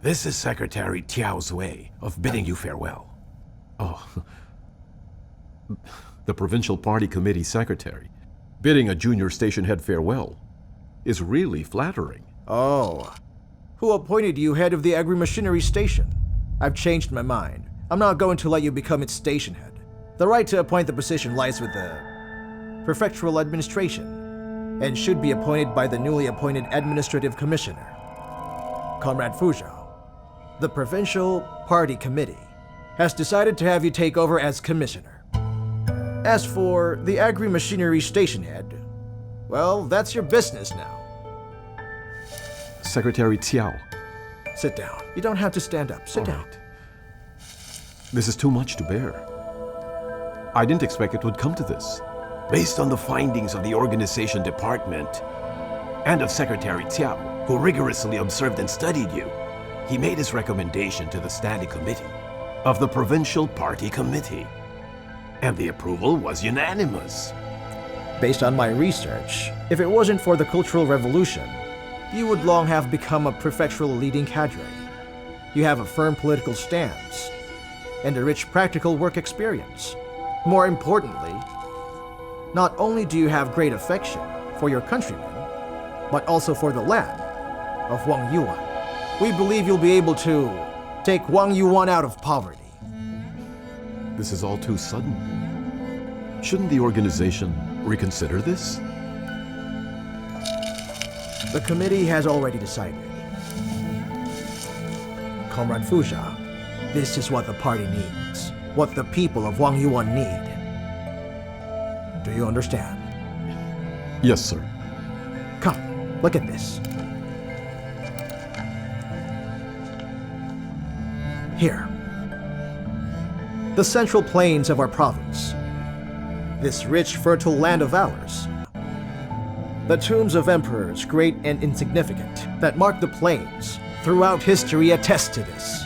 This is Secretary Tiao's way of bidding you farewell. Oh. The Provincial Party Committee Secretary bidding a junior station head farewell is really flattering. Oh. Who appointed you head of the agri-machinery station? I've changed my mind. I'm not going to let you become its station head. The right to appoint the position lies with the prefectural administration and should be appointed by the newly appointed administrative commissioner, Comrade Fujun. The Provincial Party Committee has decided to have you take over as commissioner. As for the agri-machinery station head, well, that's your business now. Secretary Tiao. Sit down. You don't have to stand up. Sit down. Right. This is too much to bear. I didn't expect it would come to this. Based on the findings of the organization department and of Secretary Tiao, who rigorously observed and studied you, he made his recommendation to the Standing Committee of the Provincial Party Committee. And the approval was unanimous. Based on my research, if it wasn't for the Cultural Revolution, you would long have become a prefectural leading cadre. You have a firm political stance and a rich practical work experience. More importantly, not only do you have great affection for your countrymen, but also for the land of Wang Yuan. We believe you'll be able to take Wang Yuan out of poverty. This is all too sudden. Shouldn't the organization reconsider this? The committee has already decided. Comrade Fujun, this is what the party needs. What the people of Wang Yuan need. Do you understand? Yes, sir. Come, look at this. Here. The central plains of our province. This rich, fertile land of ours. The tombs of emperors, great and insignificant, that mark the plains throughout history attest to this.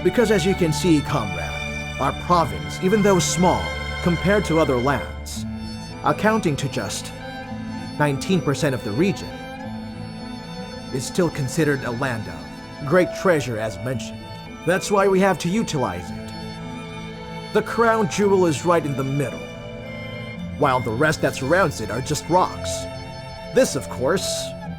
Because as you can see, comrade, our province, even though small, compared to other lands, accounting to just 19% of the region, is still considered a land of great treasure as mentioned. That's why we have to utilize it. The crown jewel is right in the middle, while the rest that surrounds it are just rocks. This, of course,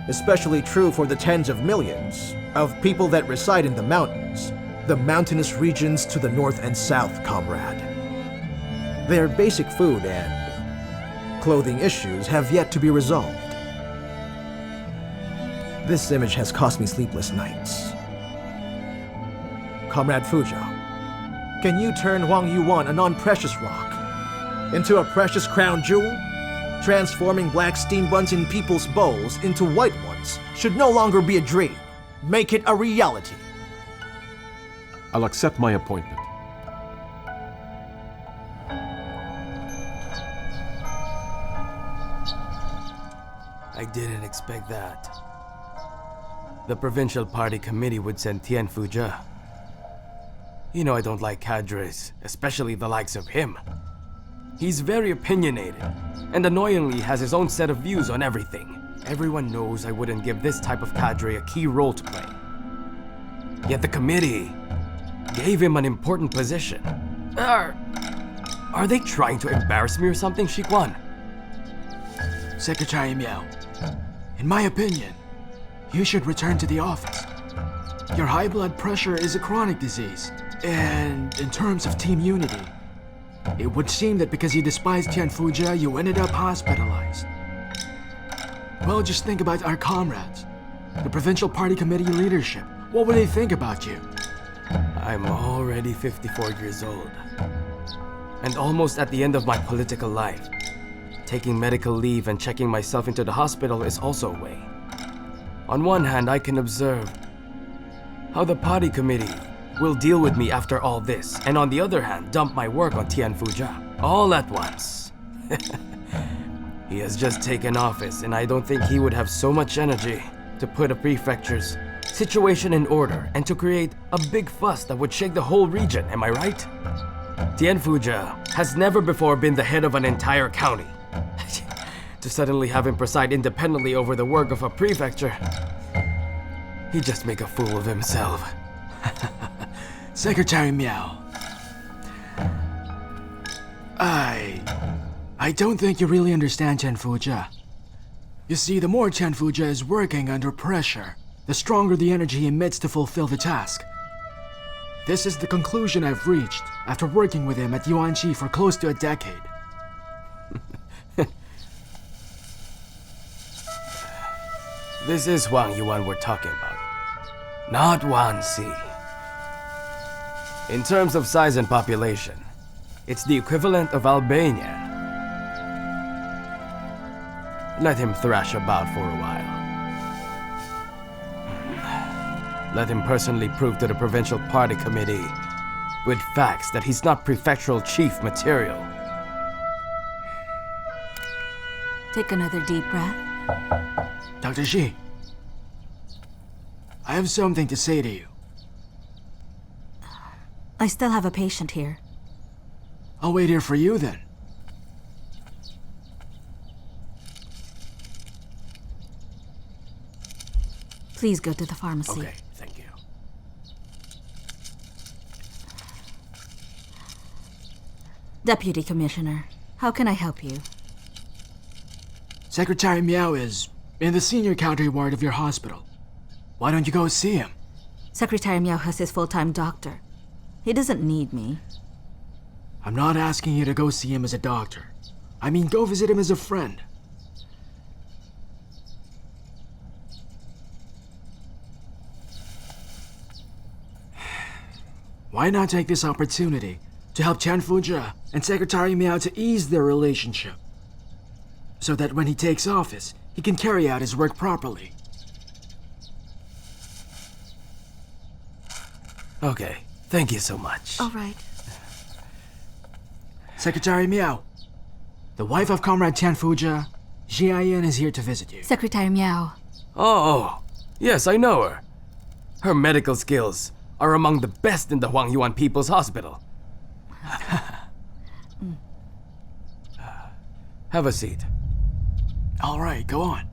is especially true for the tens of millions of people that reside in the mountains, the mountainous regions to the north and south, comrade. Their basic food and clothing issues have yet to be resolved. This image has cost me sleepless nights. Comrade Fujun, can you turn Wang Yuan, a non-precious rock, into a precious crown jewel? Transforming black steam buns in people's bowls into white ones should no longer be a dream. Make it a reality. I'll accept my appointment. I didn't expect that. The Provincial Party Committee would send Tian Fujun. You know I don't like cadres, especially the likes of him. He's very opinionated, and annoyingly has his own set of views on everything. Everyone knows I wouldn't give this type of cadre a key role to play. Yet the committee gave him an important position. Are they trying to embarrass me or something, Shiguan? Secretary Miao, in my opinion, you should return to the office. Your high blood pressure is a chronic disease, and in terms of team unity, it would seem that because you despised Tian Fujun, you ended up hospitalized. Well, just think about our comrades, the Provincial Party Committee leadership. What would they think about you? I'm already 54 years old, and almost at the end of my political life. Taking medical leave and checking myself into the hospital is also a way. On one hand, I can observe how the party committee will deal with me after all this, and on the other hand, dump my work on Tian Fujun, all at once. He has just taken office, and I don't think he would have so much energy to put a prefecture's situation in order and to create a big fuss that would shake the whole region, am I right? Tian Fujun has never before been the head of an entire county. To suddenly have him preside independently over the work of a prefecture, He just make a fool of himself. Secretary Miao. I don't think you really understand Tian Fujun. You see, the more Tian Fujun is working under pressure, the stronger the energy he emits to fulfill the task. This is the conclusion I've reached after working with him at Yuan for close to a decade. This is Huang Yuan we're talking about, not Wan Si. In terms of size and population, it's the equivalent of Albania. Let him thrash about for a while. Let him personally prove to the provincial party committee with facts that he's not prefectural chief material. Take another deep breath. Dr. Xi, I have something to say to you. I still have a patient here. I'll wait here for you then. Please go to the pharmacy. Okay, thank you. Deputy Commissioner, how can I help you? Secretary Miao is in the senior county ward of your hospital. Why don't you go see him? Secretary Miao has his full-time doctor. He doesn't need me. I'm not asking you to go see him as a doctor. I mean, go visit him as a friend. Why not take this opportunity to help Tian Fujun and Secretary Miao to ease their relationship, so that when he takes office, he can carry out his work properly? Okay, thank you so much. All right. Secretary Miao, the wife of Comrade Tian Fujun, Jiayan, is here to visit you. Secretary Miao. Oh, yes, I know her. Her medical skills are among the best in the Huang Yuan People's Hospital. Have a seat. All right, go on.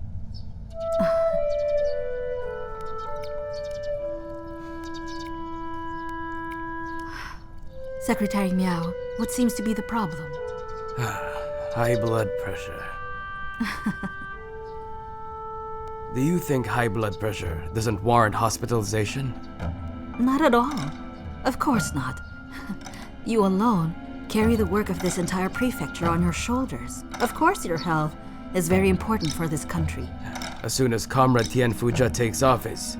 Secretary Miao, what seems to be the problem? High blood pressure. Do you think high blood pressure doesn't warrant hospitalization? Not at all. Of course not. You alone carry the work of this entire prefecture on your shoulders. Of course your health is very important for this country. As soon as Comrade Tian Fujun takes office,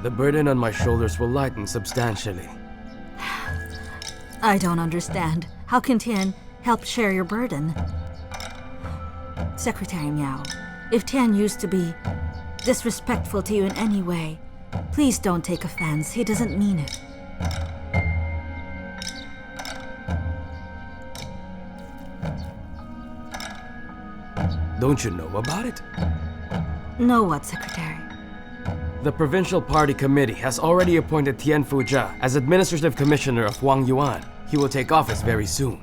the burden on my shoulders will lighten substantially. I don't understand. How can Tian help share your burden? Secretary Miao, if Tian used to be disrespectful to you in any way, please don't take offense. He doesn't mean it. Don't you know about it? Know what, Secretary? The provincial party committee has already appointed Tian Fujun as administrative commissioner of Huang Yuan. He will take office very soon.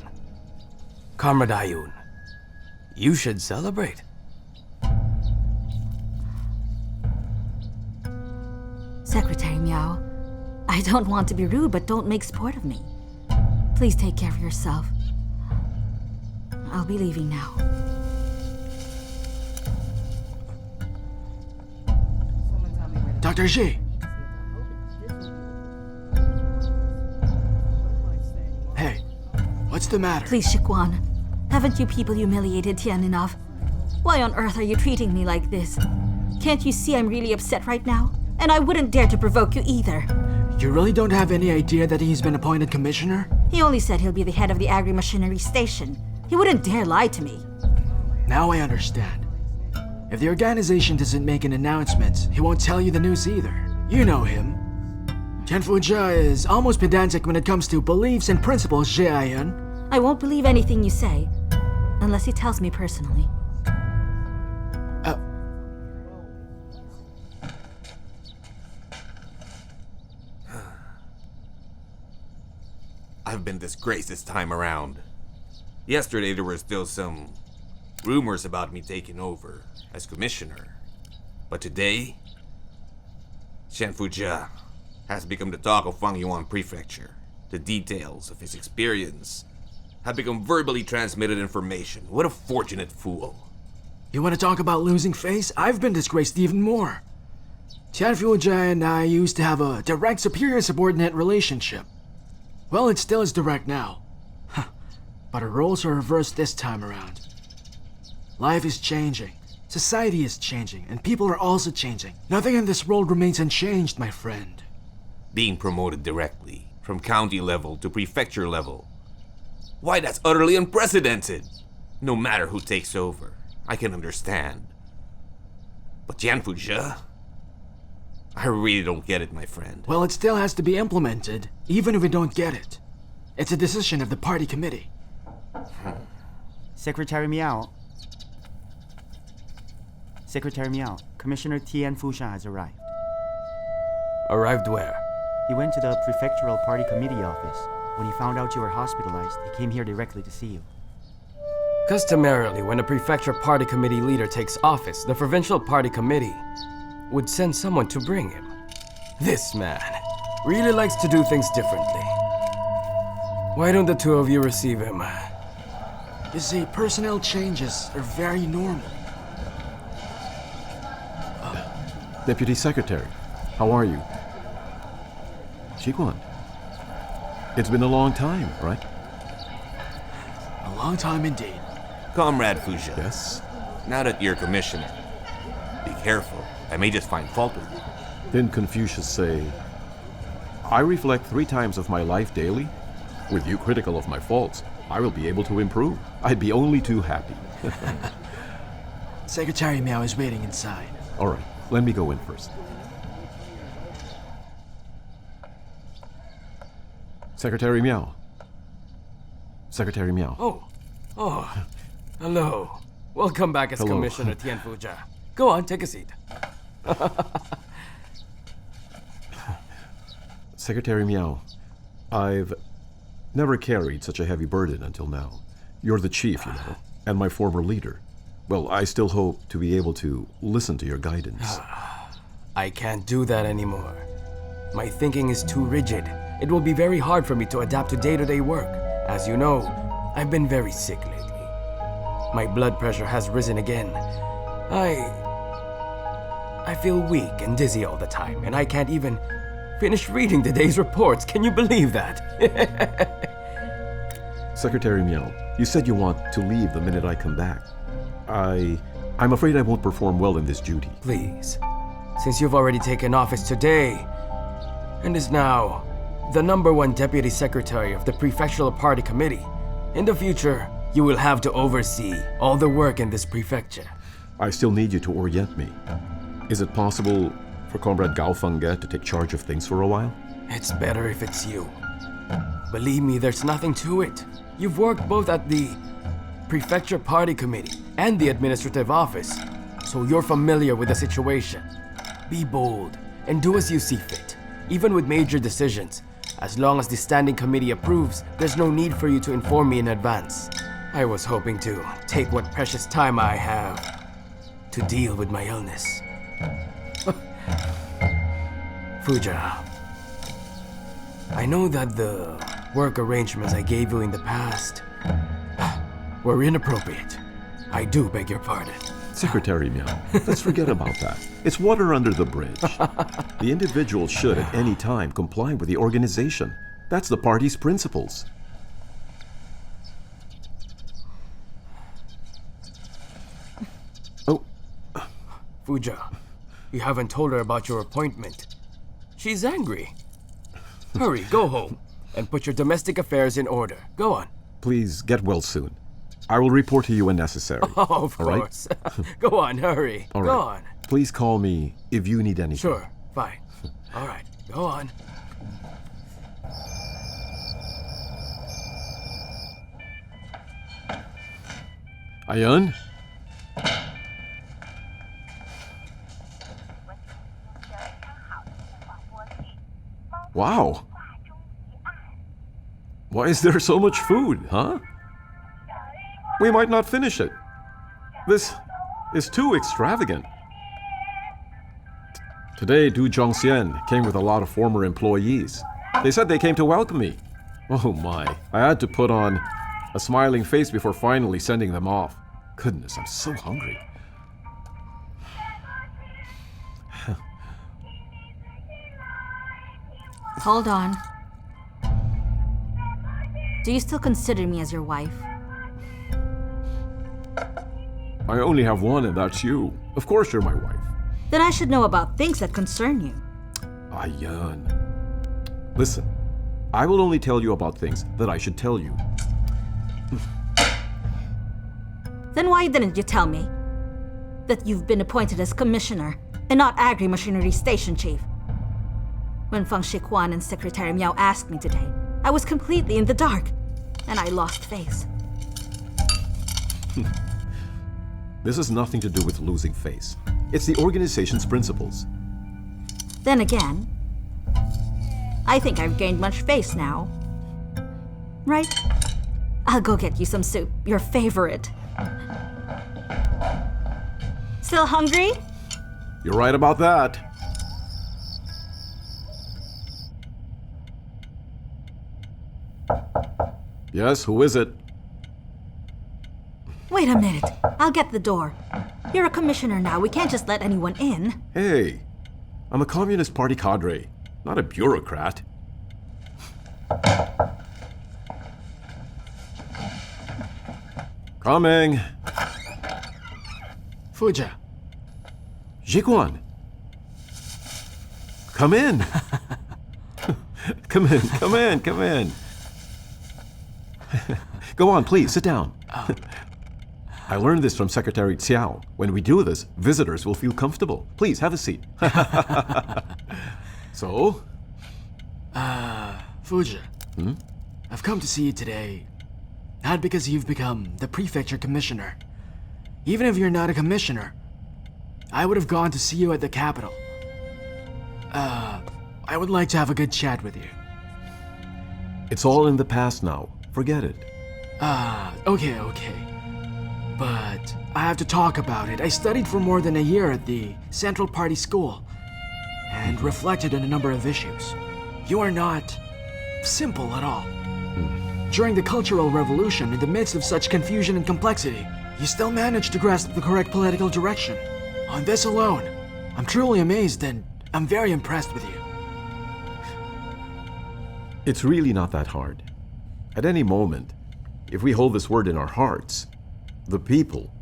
Comrade Ayun, you should celebrate. Secretary Miao, I don't want to be rude, but don't make sport of me. Please take care of yourself. I'll be leaving now. Dr. Xi. Hey, what's the matter? Please, Shikwan, haven't you people humiliated Tian enough? Why on earth are you treating me like this? Can't you see I'm really upset right now? And I wouldn't dare to provoke you either. You really don't have any idea that he's been appointed commissioner? He only said he'll be the head of the agri-machinery station. He wouldn't dare lie to me. Now I understand. If the organization doesn't make an announcement, he won't tell you the news either. You know him. Tian Fujun is almost pedantic when it comes to beliefs and principles, Jiayan. I won't believe anything you say, unless he tells me personally. I've been disgraced this time around. Yesterday there were still some rumors about me taking over as commissioner. But today, Tian Fujun has become the talk of Yuan Prefecture. The details of his experience have become verbally transmitted information. What a fortunate fool. You want to talk about losing face? I've been disgraced even more. Tian Fujun and I used to have a direct superior-subordinate relationship. Well, it still is direct now. But our roles are reversed this time around. Life is changing, society is changing, and people are also changing. Nothing in this world remains unchanged, my friend. Being promoted directly from county level to prefecture level. Why, that's utterly unprecedented. No matter who takes over, I can understand. But Tian Fujun? I really don't get it, my friend. Well, it still has to be implemented, even if we don't get it. It's a decision of the party committee. Secretary Miao. Secretary Miao, Commissioner Tian Fujun has arrived. Arrived where? He went to the prefectural party committee office. When he found out you were hospitalized, he came here directly to see you. Customarily, when a prefecture party committee leader takes office, the provincial party committee would send someone to bring him. This man really likes to do things differently. Why don't the two of you receive him? You see, personnel changes are very normal. Deputy Secretary, how are you? Yuan, it's been a long time, right? A long time indeed. Comrade Fujun. Yes. Now that you're commissioner, be careful. I may just find fault with you. Didn't Confucius say, I reflect 3 times of my life daily? With you critical of my faults, I will be able to improve. I'd be only too happy. Secretary Miao is waiting inside. All right, let me go in first. Secretary Miao. Secretary Miao. Oh, hello. Welcome back as Hello. Commissioner Tian Fujun. Go on, take a seat. Secretary Miao, I've never carried such a heavy burden until now. You're the chief, you know, and my former leader. Well, I still hope to be able to listen to your guidance. I can't do that anymore. My thinking is too rigid. It will be very hard for me to adapt to day-to-day work. As you know, I've been very sick lately. My blood pressure has risen again. I feel weak and dizzy all the time, and I can't even finish reading the day's reports. Can you believe that? Secretary Miao, you said you want to leave the minute I come back. I'm afraid I won't perform well in this duty. Please, since you've already taken office today, and is now the #1 deputy secretary of the prefectural party committee, in the future, you will have to oversee all the work in this prefecture. I still need you to orient me. Is it possible for Comrade Gao Fengge to take charge of things for a while? It's better if it's you. Believe me, there's nothing to it. You've worked both at the prefecture party committee and the administrative office, so you're familiar with the situation. Be bold and do as you see fit, even with major decisions. As long as the standing committee approves, there's no need for you to inform me in advance. I was hoping to take what precious time I have to deal with my illness. Fujun, I know that the work arrangements I gave you in the past were inappropriate. I do beg your pardon. Secretary Miao, let's forget about that. It's water under the bridge. The individual should at any time comply with the organization. That's the party's principles. Oh, Fujun, you haven't told her about your appointment. She's angry. Hurry, go home and put your domestic affairs in order. Go on. please get well soon. I will report to you when necessary. Oh, of all right? course. Go on, hurry. All Go right. on. Please call me if you need anything. Sure, fine. All right, go on. Yuan? Wow. Why is there so much food, huh? We might not finish it. This is too extravagant. Today, Du Zhongxian came with a lot of former employees. They said they came to welcome me. Oh my, I had to put on a smiling face before finally sending them off. Goodness, I'm so hungry. Hold on. Do you still consider me as your wife? I only have one, and that's you. Of course you're my wife. Then I should know about things that concern you. Ah, Yuan. Listen, I will only tell you about things that I should tell you. Then why didn't you tell me that you've been appointed as commissioner and not agri-machinery station chief? When Feng Shikuan and Secretary Miao asked me today, I was completely in the dark, and I lost face. This has nothing to do with losing face. It's the organization's principles. Then again, I think I've gained much face now. Right? I'll go get you some soup, your favorite. Still hungry? You're right about that. Yes, who is it? Wait a minute. I'll get the door. You're a commissioner now. We can't just let anyone in. Hey, I'm a Communist Party cadre, not a bureaucrat. Coming. Fuja. Jiguan. Come in. Come in, come in, come in. Go on, please, sit down. I learned this from Secretary Xiao. When we do this, visitors will feel comfortable. Please, have a seat. So? Fuja. I've come to see you today, not because you've become the prefecture commissioner. Even if you're not a commissioner, I would have gone to see you at the capital. I would like to have a good chat with you. It's all in the past now. Forget it. Okay. But I have to talk about it. I studied for more than a year at the Central Party School and reflected on a number of issues. You are not simple at all. During the Cultural Revolution, in the midst of such confusion and complexity, you still managed to grasp the correct political direction. On this alone, I'm truly amazed and I'm very impressed with you. It's really not that hard. At any moment, if we hold this word in our hearts, the people,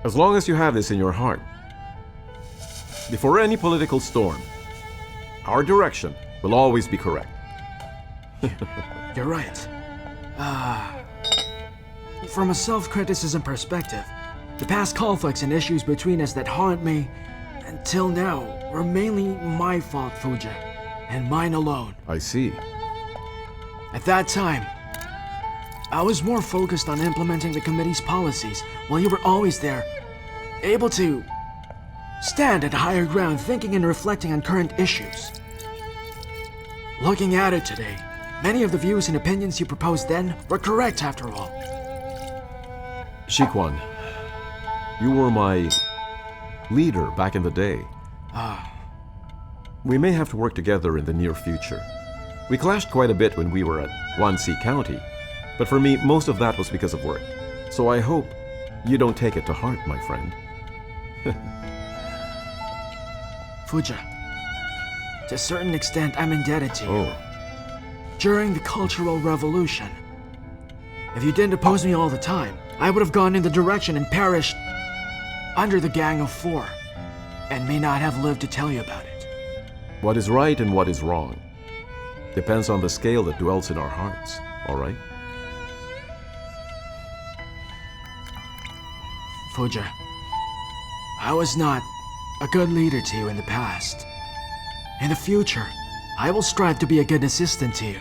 as long as you have this in your heart, before any political storm, our direction will always be correct. You're right. From a self-criticism perspective, the past conflicts and issues between us that haunt me until now were mainly my fault, Fuja, and mine alone. I see. At that time, I was more focused on implementing the committee's policies, while you were always there, able to stand at higher ground, thinking and reflecting on current issues. Looking at it today, many of the views and opinions you proposed then were correct after all. Shikuan, you were my leader back in the day. We may have to work together in the near future. We clashed quite a bit when we were at Wanxi County, but for me, most of that was because of work. So I hope you don't take it to heart, my friend. Fuja, to a certain extent, I'm indebted to you. Oh, During the Cultural Revolution, if you didn't oppose me all the time, I would have gone in the direction and perished under the Gang of Four, and may not have lived to tell you about it. what is right and what is wrong depends on the scale that dwells in our hearts, all right? Fuja, I was not a good leader to you in the past. In the future, I will strive to be a good assistant to you.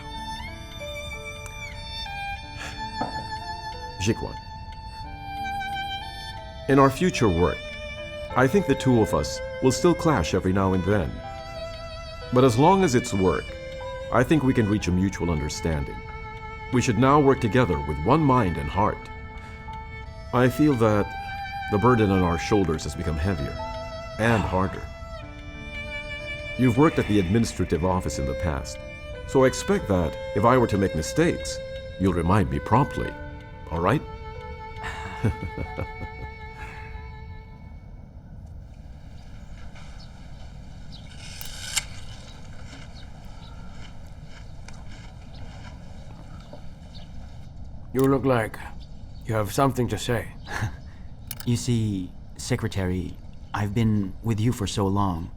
Jiguan, in our future work, I think the two of us will still clash every now and then. But as long as it's work, I think we can reach a mutual understanding. We should now work together with one mind and heart. I feel that the burden on our shoulders has become heavier and harder. You've worked at the administrative office in the past, so I expect that if I were to make mistakes, you'll remind me promptly. All right? You look like you have something to say. You see, Secretary, I've been with you for so long.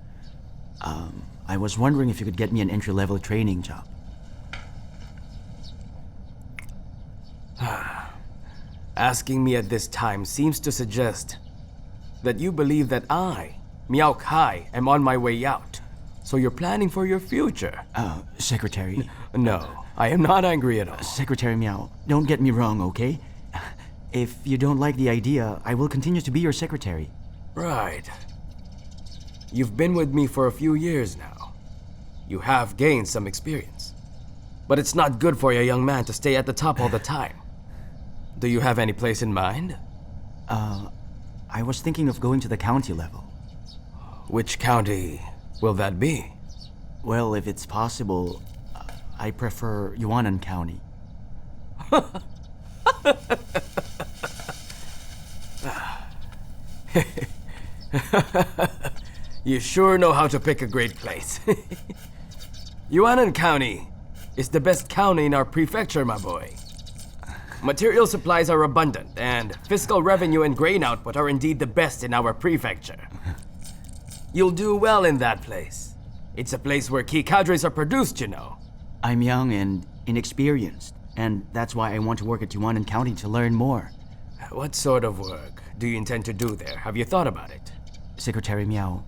I was wondering if you could get me an entry-level training job. Asking me at this time seems to suggest that you believe that I, Miao Kai, am on my way out. So you're planning for your future. Secretary. No, I am not angry at all. Secretary Miao, don't get me wrong, okay? If you don't like the idea, I will continue to be your secretary. Right. You've been with me for a few years now. You have gained some experience. But it's not good for a young man to stay at the top all the time. Do you have any place in mind? I was thinking of going to the county level. Which county will that be? Well, if it's possible, I prefer Yuan County. You sure know how to pick a great place. Yuan County is the best county in our prefecture, my boy. Material supplies are abundant, and fiscal revenue and grain output are indeed the best in our prefecture. You'll do well in that place. It's a place where key cadres are produced, you know. I'm young and inexperienced, and that's why I want to work at Yuan County to learn more. What sort of work do you intend to do there? Have you thought about it? Secretary Miao,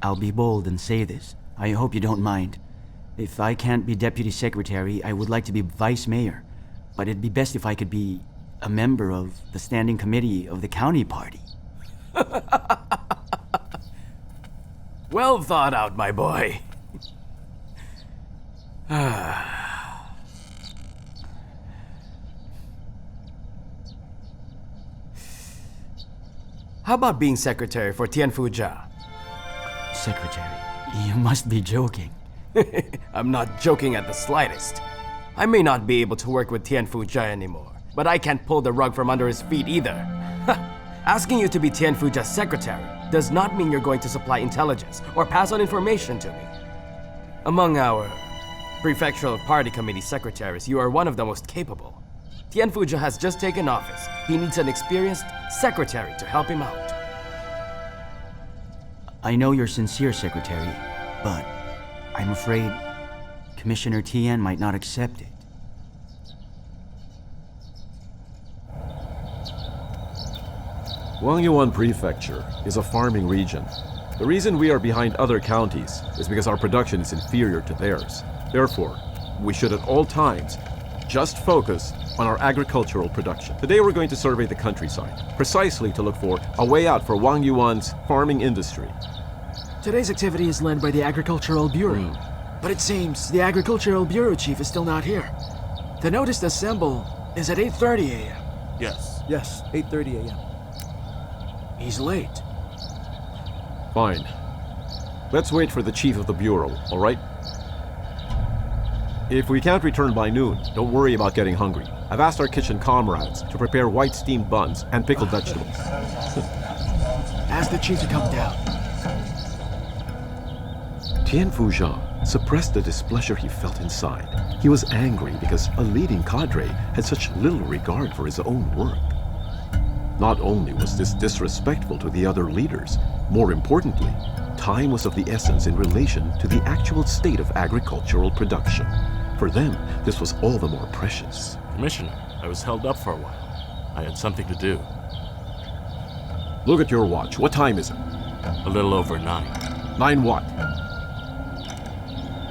I'll be bold and say this. I hope you don't mind. If I can't be deputy secretary, I would like to be vice mayor. But it'd be best if I could be a member of the standing committee of the county party. Well thought out, my boy. How about being secretary for Tian Fujun? Secretary, you must be joking. I'm not joking at the slightest. I may not be able to work with Tian Fujun anymore, but I can't pull the rug from under his feet either. Asking you to be Tian Fujun's secretary does not mean you're going to supply intelligence or pass on information to me. Among our prefectural party committee secretaries, you are one of the most capable. Tian Fujun has just taken office. He needs an experienced secretary to help him out. I know you're sincere, Secretary, but I'm afraid Commissioner Tian might not accept it. Wangyuan Prefecture is a farming region. The reason we are behind other counties is because our production is inferior to theirs. Therefore, we should at all times just focus on our agricultural production. Today we're going to survey the countryside, precisely to look for a way out for Wangyuan's farming industry. Today's activity is led by the Agricultural Bureau, but it seems the Agricultural Bureau Chief is still not here. The notice to assemble is at 8:30 a.m. Yes. Yes, 8:30 a.m. He's late. Fine. Let's wait for the chief of the bureau, all right? If we can't return by noon, don't worry about getting hungry. I've asked our kitchen comrades to prepare white steamed buns and pickled vegetables. Ask the chief to come down. Tian Fujun suppressed the displeasure he felt inside. He was angry because a leading cadre had such little regard for his own work. Not only was this disrespectful to the other leaders, more importantly, time was of the essence in relation to the actual state of agricultural production. For them, this was all the more precious. Commissioner, I was held up for a while. I had something to do. Look at your watch. What time is it? A little over 9. 9 what?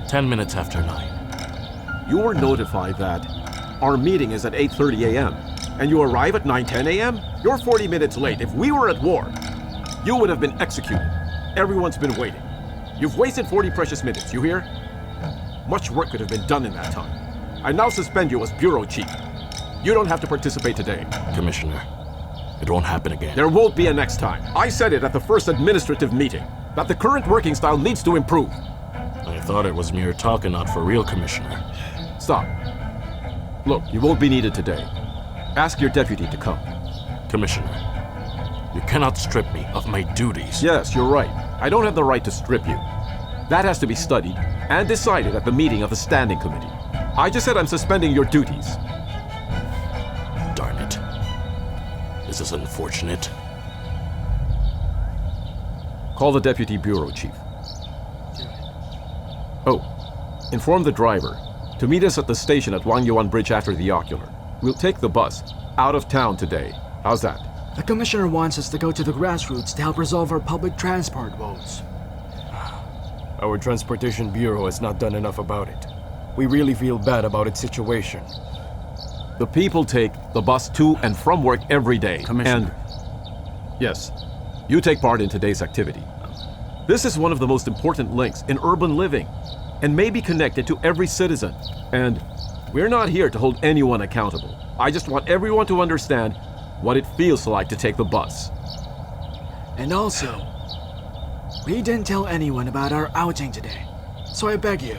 10 minutes after 9. You were notified that our meeting is at 8:30 a.m. and you arrive at 9:10 a.m.? You're 40 minutes late. If we were at war, you would have been executed. Everyone's been waiting. You've wasted 40 precious minutes, you hear? Much work could have been done in that time. I now suspend you as bureau chief. You don't have to participate today. Commissioner, it won't happen again. There won't be a next time. I said it at the first administrative meeting, that the current working style needs to improve. thought it was mere talk and not for real, Commissioner. Stop. Look, you won't be needed today. Ask your deputy to come. Commissioner, you cannot strip me of my duties. Yes, you're right. I don't have the right to strip you. That has to be studied and decided at the meeting of the standing committee. I just said I'm suspending your duties. Darn it. This is unfortunate. Call the deputy bureau chief. Oh, inform the driver to meet us at the station at Yuan Bridge after the ocular. We'll take the bus out of town today. How's that? The commissioner wants us to go to the Grassroots to help resolve our public transport woes. Our transportation bureau has not done enough about it. We really feel bad about its situation. The people take the bus to and from work every day. Commissioner. And yes, you take part in today's activity. This is one of the most important links in urban living and may be connected to every citizen. And we're not here to hold anyone accountable. I just want everyone to understand what it feels like to take the bus. And also, we didn't tell anyone about our outing today. So I beg you,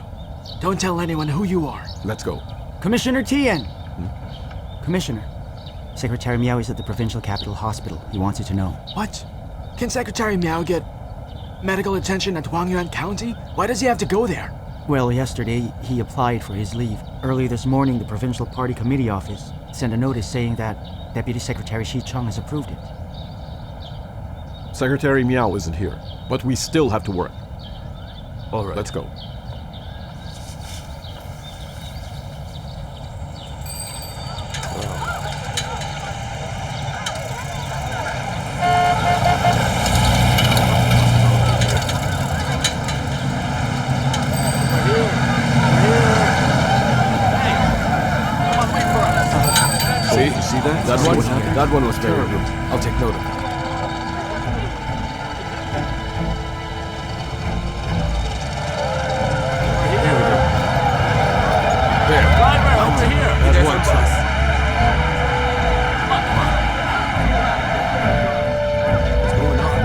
don't tell anyone who you are. Let's go. Commissioner Tian! Commissioner, Secretary Miao is at the Provincial Capital Hospital. He wants you to know. What? Can Secretary Miao get medical attention at Huangyuan County? Why does he have to go there? Well, yesterday he applied for his leave. Early this morning, the Provincial Party Committee office sent a notice saying that Deputy Secretary Shi Cheng has approved it. Secretary Miao isn't here, but we still have to work. All right. Let's go. See that? That one was very good. I'll take note of it. That's one trust. What's going on?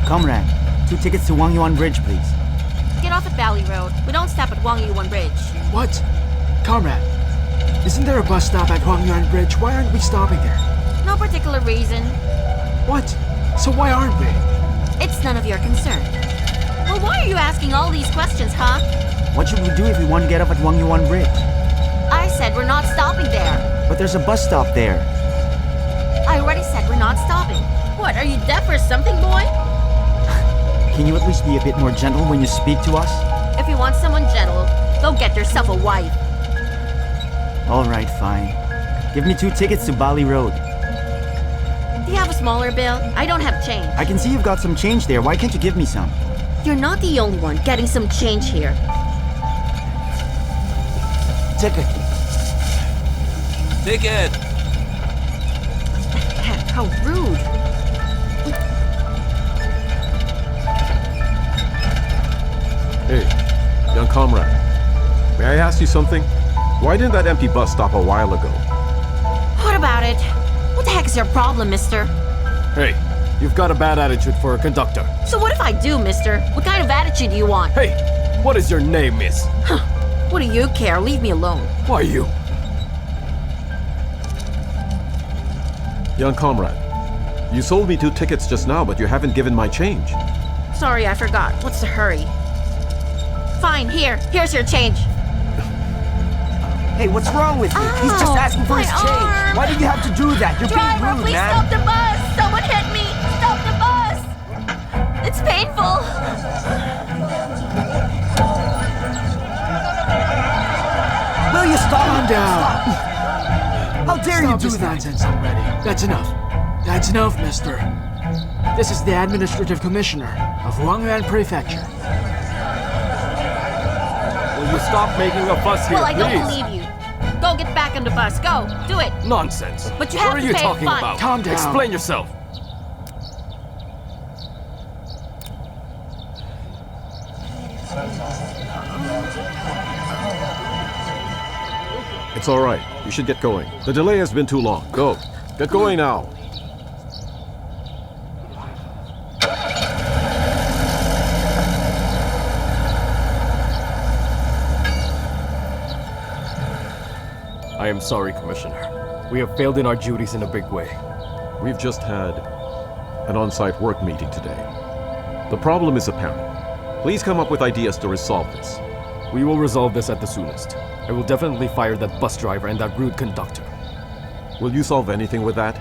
Comrade, 2 tickets to Yuan Bridge, please. Get off at Valley Road. We don't stop at Yuan Bridge. What? Comrade, isn't there a bus stop at Huangyuan Bridge? Why aren't we stopping there? No particular reason. What? So why aren't we? It's none of your concern. Well, why are you asking all these questions, huh? What should we do if we want to get up at Yuan Bridge? I said we're not stopping there. But there's a bus stop there. I already said we're not stopping. What, are you deaf or something, boy? Can you at least be a bit more gentle when you speak to us? If you want someone gentle, go get yourself a wife. All right, fine. Give me 2 tickets to Bali Road. Do you have a smaller bill? I don't have change. I can see you've got some change there. Why can't you give me some? You're not the only one getting some change here. Ticket. Ticket! Heck, how rude. Hey, young comrade. May I ask you something? Why didn't that empty bus stop a while ago? What about it? What the heck is your problem, mister? Hey, you've got a bad attitude for a conductor. So what if I do, mister? What kind of attitude do you want? Hey, what is your name, miss? What do you care? Leave me alone. Why you? Young comrade, you sold me 2 tickets just now, but you haven't given my change. Sorry, I forgot. What's the hurry? Fine, here's your change. Hey, what's wrong with you? He's just asking for my his change. arm. Why did you have to do that? You're Driver, being rude, please man. stop the bus! Someone hit me! Stop the bus! It's painful. Will you stop? Calm down. How dare you Stop do this that? nonsense already. That's enough. That's enough, mister. This is the Administrative Commissioner of Huangyuan Prefecture. Will you stop making a fuss here, Well, I don't please? believe you. Go get back on the bus. Go. Do it. Nonsense. But you have What are to you pay a talking fine. about? Calm down. Explain yourself. It's all right. You should get going. The delay has been too long. Go. Get going now. I am sorry, Commissioner. We have failed in our duties in a big way. We've just had an on-site work meeting today. The problem is apparent. Please come up with ideas to resolve this. We will resolve this at the soonest. I will definitely fire that bus driver and that rude conductor. Will you solve anything with that?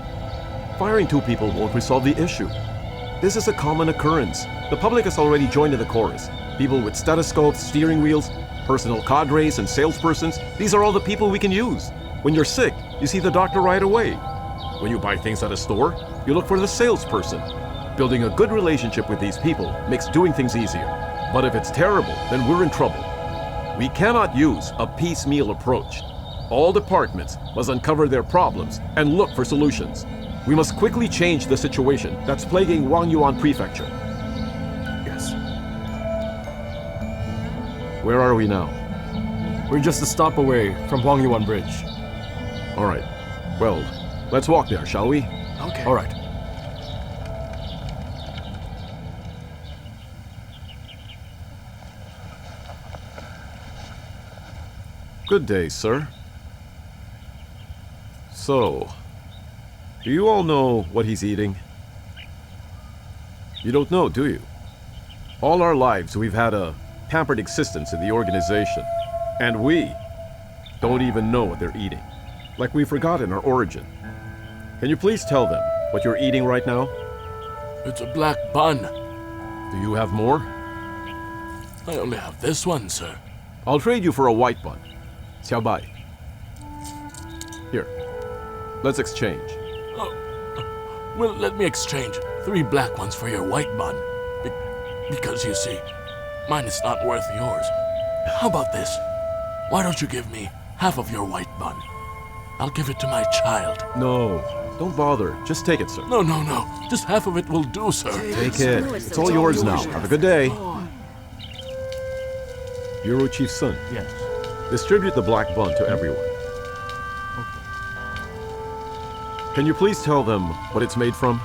Firing two people won't resolve the issue. This is a common occurrence. The public has already joined in the chorus. People with stethoscopes, steering wheels, personal cadres, and salespersons, these are all the people we can use. When you're sick, you see the doctor right away. When you buy things at a store, you look for the salesperson. Building a good relationship with these people makes doing things easier. But if it's terrible, then we're in trouble. We cannot use a piecemeal approach. All departments must uncover their problems and look for solutions. We must quickly change the situation that's plaguing Huangyuan Prefecture. Yes. Where are we now? We're just a stop away from Huangyuan Bridge. All right. Well, let's walk there, shall we? Okay. All right. Good day, sir. So, do you all know what he's eating? You don't know, do you? All our lives we've had a pampered existence in the organization, and we don't even know what they're eating. Like we've forgotten our origin. Can you please tell them what you're eating right now? It's a black bun. Do you have more? I only have this one, sir. I'll trade you for a white bun. Xiao Bai. Here. Let's exchange. Well, let me exchange 3 black ones for your white bun. Because you see, mine is not worth yours. How about this? Why don't you give me half of your white bun? I'll give it to my child. No, don't bother. Just take it, sir. No. Just half of it will do, sir. Take it. It's all yours now. Have a good day. Bureau Chief Sun. Yes. Distribute the black bun to everyone. Can you please tell them what it's made from?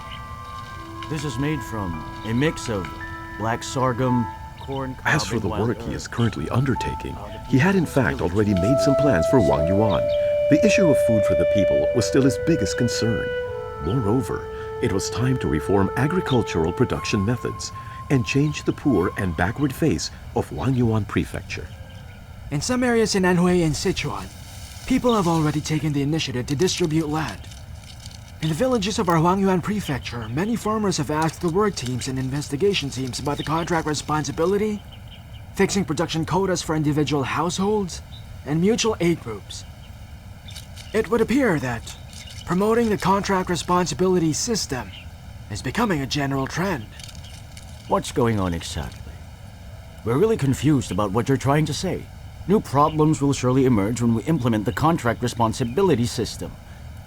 This is made from a mix of black sorghum, corn, cob, As for and the wild work he herb. is currently undertaking, he had in fact already made some plans for Huangyuan. The issue of food for the people was still his biggest concern. Moreover, it was time to reform agricultural production methods and change the poor and backward face of Huangyuan Prefecture. In some areas in Anhui and Sichuan, people have already taken the initiative to distribute land. In the villages of our Huangyuan Prefecture, many farmers have asked the work teams and investigation teams about the contract responsibility, fixing production quotas for individual households, and mutual aid groups. It would appear that promoting the contract responsibility system is becoming a general trend. What's going on exactly? We're really confused about what you're trying to say. New problems will surely emerge when we implement the contract responsibility system.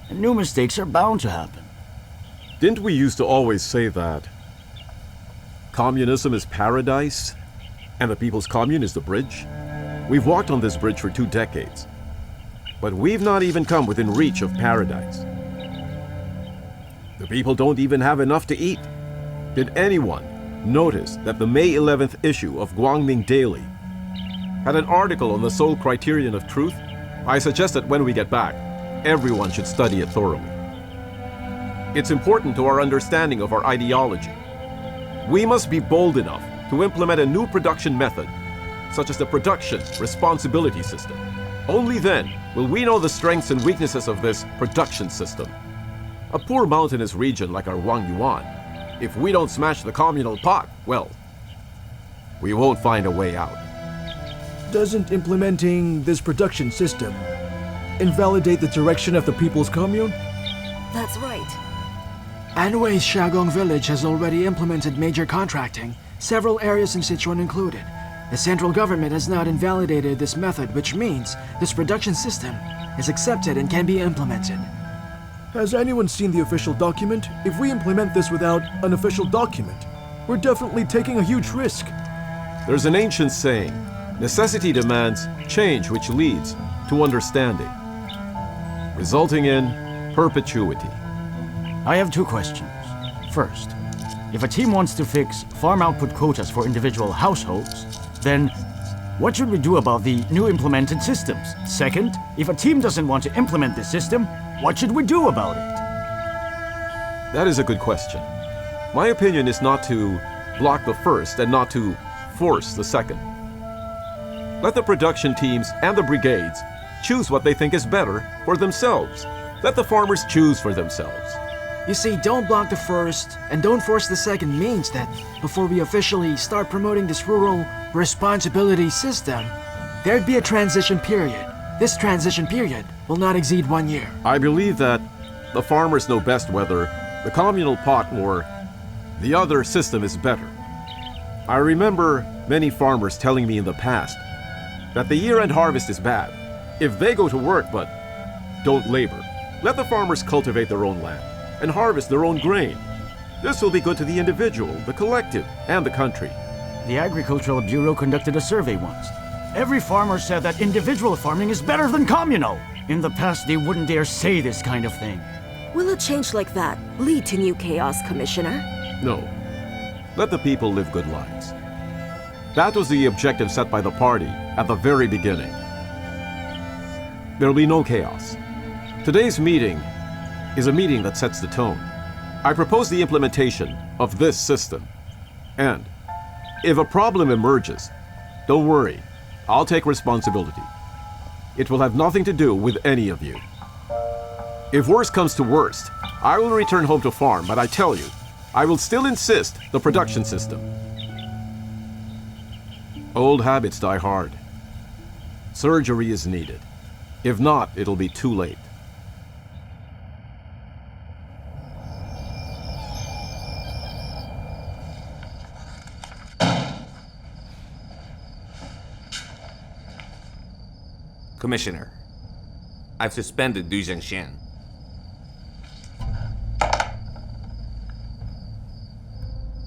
And new mistakes are bound to happen. Didn't we used to always say that communism is paradise and the people's commune is the bridge? We've walked on this bridge for 2 decades, but we've not even come within reach of paradise. The people don't even have enough to eat. Did anyone notice that the May 11th issue of Guangming Daily had an article on the sole criterion of truth? I suggest that when we get back, everyone should study it thoroughly. It's important to our understanding of our ideology. We must be bold enough to implement a new production method, such as the production responsibility system. Only then will we know the strengths and weaknesses of this production system. A poor mountainous region like our Huangyuan, if we don't smash the communal pot, well, we won't find a way out. Doesn't implementing this production system invalidate the direction of the People's Commune? That's right. Anhui's Shagong village has already implemented major contracting, several areas in Sichuan included. The central government has not invalidated this method, which means this production system is accepted and can be implemented. Has anyone seen the official document? If we implement this without an official document, we're definitely taking a huge risk. There's an ancient saying, necessity demands change which leads to understanding, resulting in perpetuity. I have two questions. First, if a team wants to fix farm output quotas for individual households, then what should we do about the new implemented systems? Second, if a team doesn't want to implement this system, what should we do about it? That is a good question. My opinion is not to block the first and not to force the second. Let the production teams and the brigades choose what they think is better for themselves. Let the farmers choose for themselves. You see, don't block the first and don't force the second means that before we officially start promoting this rural responsibility system, there'd be a transition period. This transition period will not exceed 1 year. I believe that the farmers know best whether the communal pot or the other system is better. I remember many farmers telling me in the past that the year-end harvest is bad if they go to work but don't labor. Let the farmers cultivate their own land and harvest their own grain. This will be good to the individual, the collective, and the country. The Agricultural Bureau conducted a survey once. Every farmer said that individual farming is better than communal. In the past, they wouldn't dare say this kind of thing. Will a change like that lead to new chaos, Commissioner? No. Let the people live good lives. That was the objective set by the party at the very beginning. There will be no chaos. Today's meeting is a meeting that sets the tone. I propose the implementation of this system. And if a problem emerges, don't worry, I'll take responsibility. It will have nothing to do with any of you. If worst comes to worst, I will return home to farm, but I tell you, I will still insist the production system. Old habits die hard. Surgery is needed. If not, it'll be too late. Commissioner, I've suspended Du Zhengxian.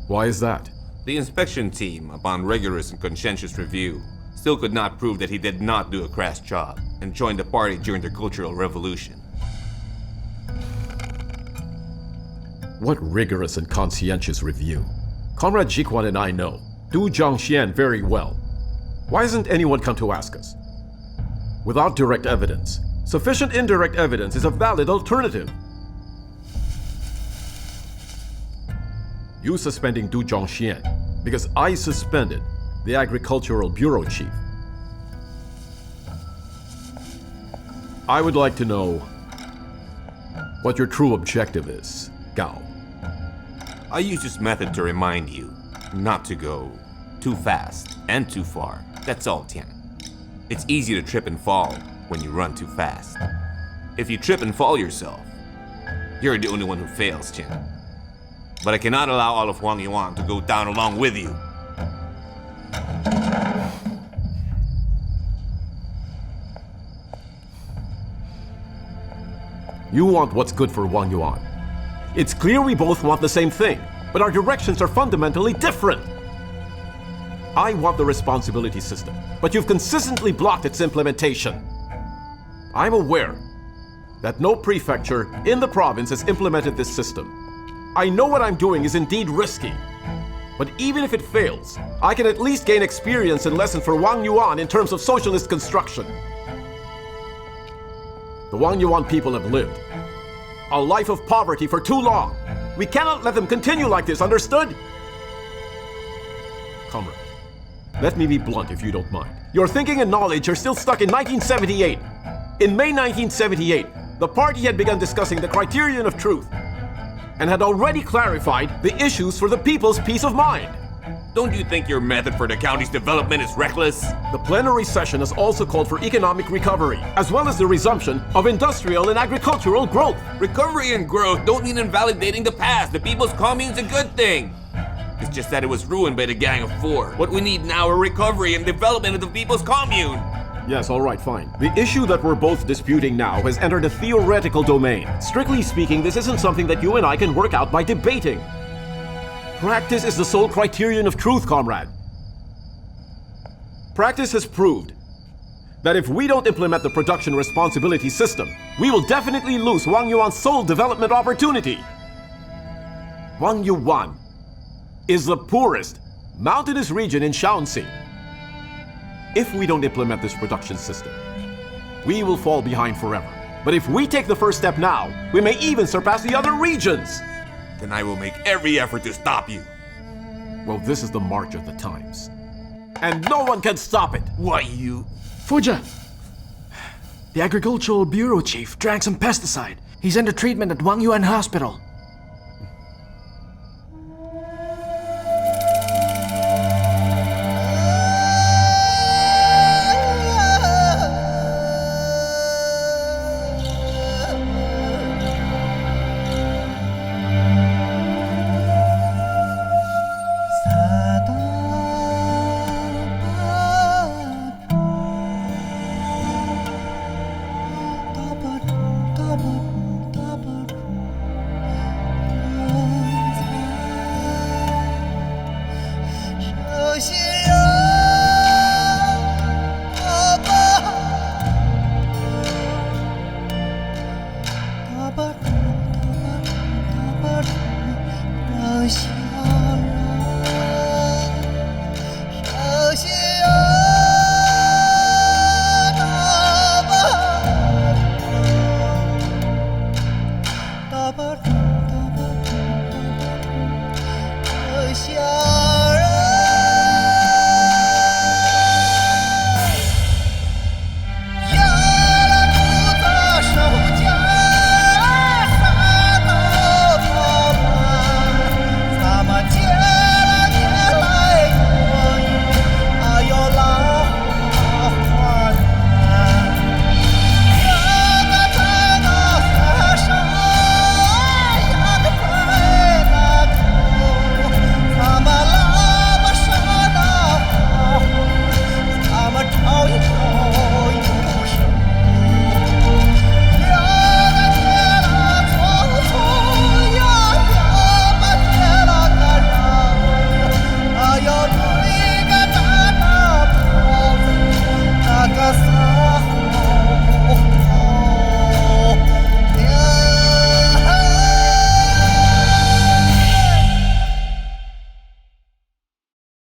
Why is that? The inspection team, upon rigorous and conscientious review, still could not prove that he did not do a crass job and joined the party during the Cultural Revolution. What rigorous and conscientious review. Comrade Jiquan and I know Du Zhengxian very well. Why hasn't anyone come to ask us? Without direct evidence, sufficient indirect evidence is a valid alternative. You suspending Du Zhengxian because I suspended the Agricultural Bureau Chief. I would like to know what your true objective is, Gao. I use this method to remind you not to go too fast and too far. That's all, Tian. It's easy to trip and fall when you run too fast. If you trip and fall yourself, you're the only one who fails, Tian. But I cannot allow all of Wang Yuan to go down along with you. You want what's good for Wang Yuan. It's clear we both want the same thing, but our directions are fundamentally different. I want the responsibility system, but you've consistently blocked its implementation. I'm aware that no prefecture in the province has implemented this system. I know what I'm doing is indeed risky, but even if it fails, I can at least gain experience and lesson for Wang Yuan in terms of socialist construction. The Wang Yuan people have lived a life of poverty for too long. We cannot let them continue like this, understood? Comrade, let me be blunt if you don't mind. Your thinking and knowledge are still stuck in 1978. In May 1978, the party had begun discussing the criterion of truth and had already clarified the issues for the people's peace of mind. Don't you think your method for the county's development is reckless? The plenary session has also called for economic recovery, as well as the resumption of industrial and agricultural growth. Recovery and growth don't mean invalidating the past. The People's Commune's a good thing. It's just that it was ruined by the Gang of Four. What we need now are recovery and development of the People's Commune. Yes, all right, fine. The issue that we're both disputing now has entered a theoretical domain. Strictly speaking, this isn't something that you and I can work out by debating. Practice is the sole criterion of truth, comrade. Practice has proved that if we don't implement the production responsibility system, we will definitely lose Wang Yuan's sole development opportunity. Wang Yuan is the poorest mountainous region in Shaanxi. If we don't implement this production system, we will fall behind forever. But if we take the first step now, we may even surpass the other regions. Then I will make every effort to stop you. Well, this is the march of the times. And no one can stop it. Why, you... Fuja! The Agricultural Bureau Chief drank some pesticide. He's under treatment at Wang Yuan Hospital.